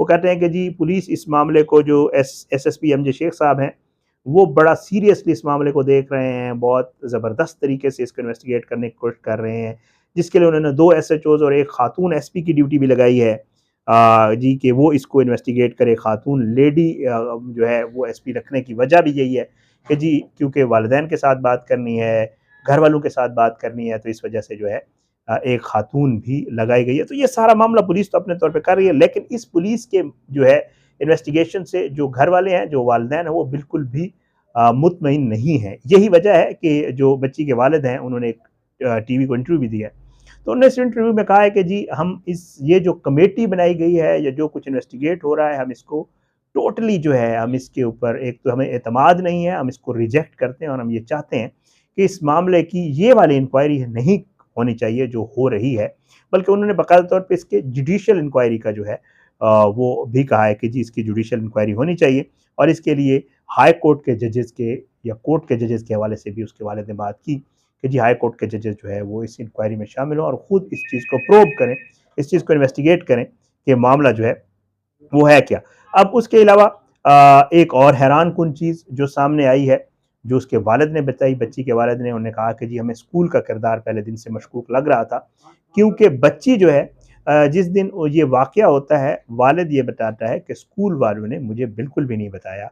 وہ کہتے ہیں کہ جی پولیس اس معاملے کو جو S S P M J Sheikh صاحب ہیں وہ بڑا سیریسلی اس معاملے کو دیکھ رہے ہیں، بہت زبردست طریقے سے اس کو انویسٹیگیٹ کرنے کی کوشش کر رہے ہیں، جس کے لیے انہوں نے 2 ایس ایچ اوز اور ایک خاتون ایس پی کی ڈیوٹی بھی لگائی ہے جی کہ وہ اس کو انویسٹیگیٹ کرے۔ خاتون لیڈی جو ہے وہ ایس پی رکھنے کی وجہ بھی یہی ہے کہ جی کیونکہ والدین کے ساتھ بات کرنی ہے، گھر والوں کے ساتھ بات کرنی ہے، تو اس وجہ سے جو ہے ایک خاتون بھی لگائی گئی ہے۔ تو یہ سارا معاملہ پولیس تو اپنے طور پہ کر رہی ہے، لیکن اس پولیس کے جو ہے انویسٹیگیشن سے جو گھر والے ہیں، جو والدین ہیں، وہ بالکل بھی مطمئن نہیں ہیں۔ یہی وجہ ہے کہ جو بچی کے والد ہیں انہوں نے ایک ٹی وی کو انٹرویو بھی دیا ہے، تو انہوں نے اس انٹرویو میں کہا ہے کہ جی ہم یہ جو کمیٹی بنائی گئی ہے یا جو کچھ انویسٹیگیٹ ہو رہا ہے، ہم اس کو ٹوٹلی جو ہے ہم اس کے اوپر ایک تو ہمیں اعتماد نہیں ہے، ہم اس کو ریجیکٹ کرتے ہیں اور ہم یہ چاہتے ہیں کہ اس معاملے کی یہ والی انکوائری نہیں ہونی چاہیے جو ہو رہی ہے، بلکہ انہوں نے باقاعدہ طور پہ اس کے جوڈیشل انکوائری کا جو ہے وہ بھی کہا ہے کہ جی اس کی جوڈیشل انکوائری ہونی چاہیے، اور اس کے لیے ہائی کورٹ کے ججز کے یا کورٹ کے ججز کے حوالے سے بھی اس کے والد نے بات کی کہ جی ہائی کورٹ کے ججز جو ہے وہ اس انکوائری میں شامل ہوں اور خود اس چیز کو پروب کریں، اس چیز کو انویسٹیگیٹ کریں کہ معاملہ جو ہے وہ ہے کیا۔ اب اس کے علاوہ ایک اور حیران کن چیز جو سامنے آئی ہے، جو اس کے والد نے بتائی، بچی کے والد نے، انہوں نے کہا کہ جی ہمیں اسکول کا کردار پہلے دن سے مشکوک لگ رہا تھا، کیونکہ بچی جو ہے جس دن یہ واقعہ ہوتا ہے والد یہ بتاتا ہے کہ اسکول والوں نے مجھے بالکل بھی نہیں بتایا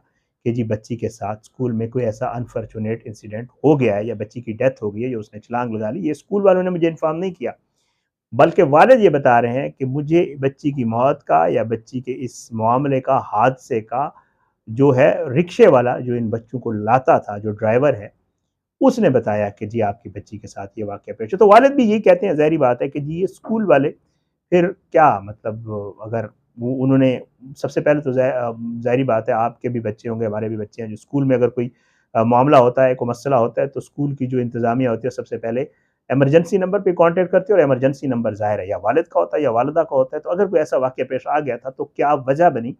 کہ جی بچی کے ساتھ اسکول میں کوئی ایسا انفارچونیٹ انسیڈنٹ ہو گیا ہے یا بچی کی ڈیتھ ہو گئی ہے یا اس نے چھلانگ لگا لی، یہ اسکول والوں نے مجھے انفارم نہیں کیا، بلکہ والد یہ بتا رہے ہیں کہ مجھے بچی کی موت کا یا بچی کے اس معاملے کا، حادثے کا جو ہے رکشے والا جو ان بچوں کو لاتا تھا، جو ڈرائیور ہے، اس نے بتایا کہ جی آپ کی بچی کے ساتھ یہ واقعہ پیش ہے۔ تو والد بھی یہی کہتے ہیں، ظاہری بات ہے کہ جی یہ اسکول والے پھر کیا مطلب اگر انہوں نے سب سے پہلے تو ظاہری بات ہے آپ کے بھی بچے ہوں گے، ہمارے بھی بچے ہیں، جو اسکول میں اگر کوئی معاملہ ہوتا ہے، کوئی مسئلہ ہوتا ہے، تو اسکول کی جو انتظامیہ ہوتی ہے سب سے پہلے ایمرجنسی نمبر پہ کانٹیکٹ کرتی ہے، اور ایمرجنسی نمبر ظاہر ہے یا والد کا ہوتا ہے یا والدہ کا ہوتا ہے۔ تو اگر کوئی ایسا واقعہ پیش آ گیا تھا تو کیا وجہ بنی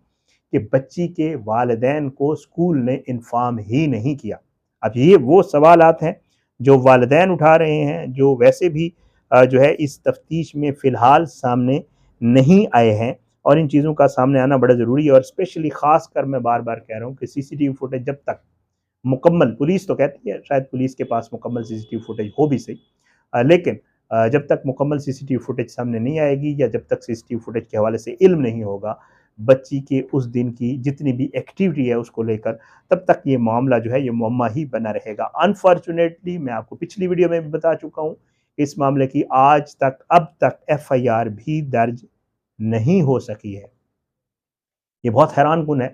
کہ بچی کے والدین کو اسکول نے انفارم ہی نہیں کیا؟ اب یہ وہ سوالات ہیں جو والدین اٹھا رہے ہیں، جو ویسے بھی جو ہے اس تفتیش میں فی الحال سامنے نہیں آئے ہیں، اور ان چیزوں کا سامنے آنا بڑا ضروری ہے۔ اور اسپیشلی خاص کر میں بار بار کہہ رہا ہوں کہ سی سی ٹی وی فوٹیج جب تک مکمل، پولیس تو کہتی ہے شاید پولیس کے پاس مکمل سی سی ٹی وی فوٹیج ہو بھی صحیح، لیکن جب تک مکمل سی سی ٹی وی فوٹیج سامنے نہیں آئے گی یا جب تک سی سی ٹی وی فوٹیج کے حوالے سے علم نہیں ہوگا بچی کے اس دن کی جتنی بھی ایکٹیویٹی ہے اس کو لے کر، تب تک یہ معاملہ جو ہے یہ معمہ ہی بنا رہے گا۔ انفارچونیٹلی میں آپ کو پچھلی ویڈیو میں بھی بتا چکا ہوں، اس معاملے کی آج تک اب تک ایف آئی آر بھی درج نہیں ہو سکی ہے۔ یہ بہت حیران کن ہے،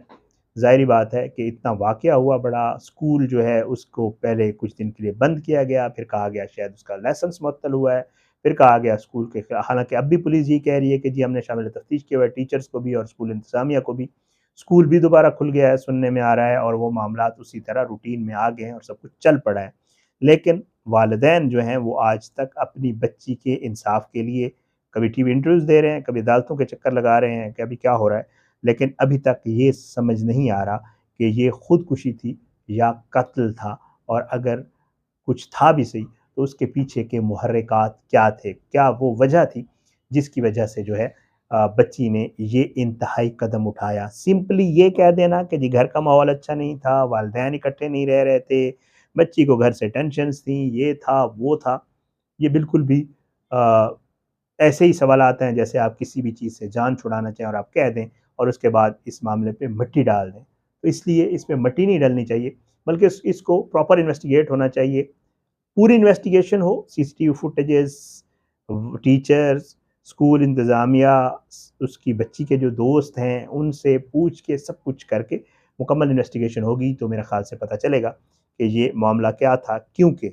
ظاہری بات ہے کہ اتنا واقعہ ہوا بڑا، اسکول جو ہے اس کو پہلے کچھ دن کے لیے بند کیا گیا، پھر کہا گیا شاید اس کا لائسنس معطل ہوا ہے، پھر کہا گیا اسکول کے، حالانکہ اب بھی پولیس یہ کہہ رہی ہے کہ جی ہم نے شامل تفتیش کیا ہوا ہے، ٹیچرز کو بھی اور اسکول انتظامیہ کو بھی، اسکول بھی دوبارہ کھل گیا ہے سننے میں آ رہا ہے، اور وہ معاملات اسی طرح روٹین میں آ گئے ہیں اور سب کچھ چل پڑا ہے، لیکن والدین جو ہیں وہ آج تک اپنی بچی کے انصاف کے لیے کبھی ٹی وی انٹرویوز دے رہے ہیں، کبھی عدالتوں کے چکر لگا رہے ہیں کہ ابھی کیا ہو رہا ہے، لیکن ابھی تک یہ سمجھ نہیں آ رہا کہ یہ خودکشی تھی یا قتل تھا، اور اگر کچھ تھا بھی صحیح تو اس کے پیچھے کے محرکات کیا تھے، کیا وہ وجہ تھی جس کی وجہ سے جو ہے بچی نے یہ انتہائی قدم اٹھایا۔ سمپلی یہ کہہ دینا کہ جی گھر کا ماحول اچھا نہیں تھا، والدین اکٹھے نہیں رہ رہے تھے، بچی کو گھر سے ٹینشنز تھیں، یہ تھا وہ تھا، یہ بالکل بھی ایسے ہی سوالات ہیں جیسے آپ کسی بھی چیز سے جان چھڑانا چاہیں اور آپ کہہ دیں اور اس کے بعد اس معاملے پہ مٹی ڈال دیں۔ تو اس لیے اس پہ مٹی نہیں ڈالنی چاہیے، بلکہ اس کو پراپر انویسٹیگیٹ ہونا چاہیے، پوری انویسٹیگیشن ہو، C C T V footages, teachers, school انتظامیہ، اس کی بچی کے جو دوست ہیں ان سے پوچھ کے سب کچھ کر کے مکمل انویسٹیگیشن ہوگی تو میرے خیال سے پتہ چلے گا کہ یہ معاملہ کیا تھا، کیونکہ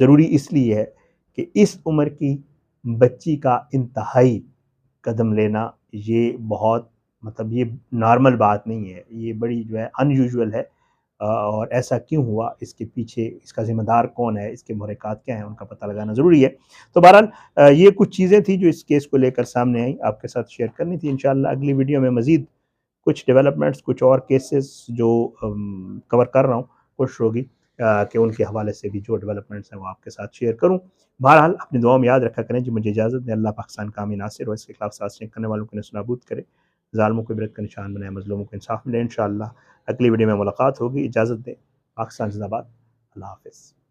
ضروری اس لیے ہے کہ اس عمر کی بچی کا انتہائی قدم لینا یہ بہت مطلب یہ نارمل بات نہیں ہے، یہ بڑی جو ہے ان یوزول ہے، اور ایسا کیوں ہوا، اس کے پیچھے اس کا ذمہ دار کون ہے، اس کے محرکات کیا ہیں، ان کا پتہ لگانا ضروری ہے۔ تو بہرحال یہ کچھ چیزیں تھیں جو اس کیس کو لے کر سامنے آئیں، آپ کے ساتھ شیئر کرنی تھی۔ انشاءاللہ اگلی ویڈیو میں مزید کچھ ڈیولپمنٹس، کچھ اور کیسز جو کور کر رہا ہوں، کوشش ہوگی کہ ان کے حوالے سے بھی جو ڈیولپمنٹس ہیں وہ آپ کے ساتھ شیئر کروں۔ بہرحال اپنی دعاؤں میں یاد رکھا کریں، جی مجھے اجازت دیں، اللہ پاکستان کا امین ناصر اور اس کے خلاف سازشیں کرنے والوں کو نابود کرے۔ ظالموں کو عبرت کا نشان بنائے، مظلوموں کو انصاف ملے انشاءاللہ۔ اگلی ویڈیو میں ملاقات ہوگی، اجازت دیں، پاکستان زندہ باد، اللہ حافظ۔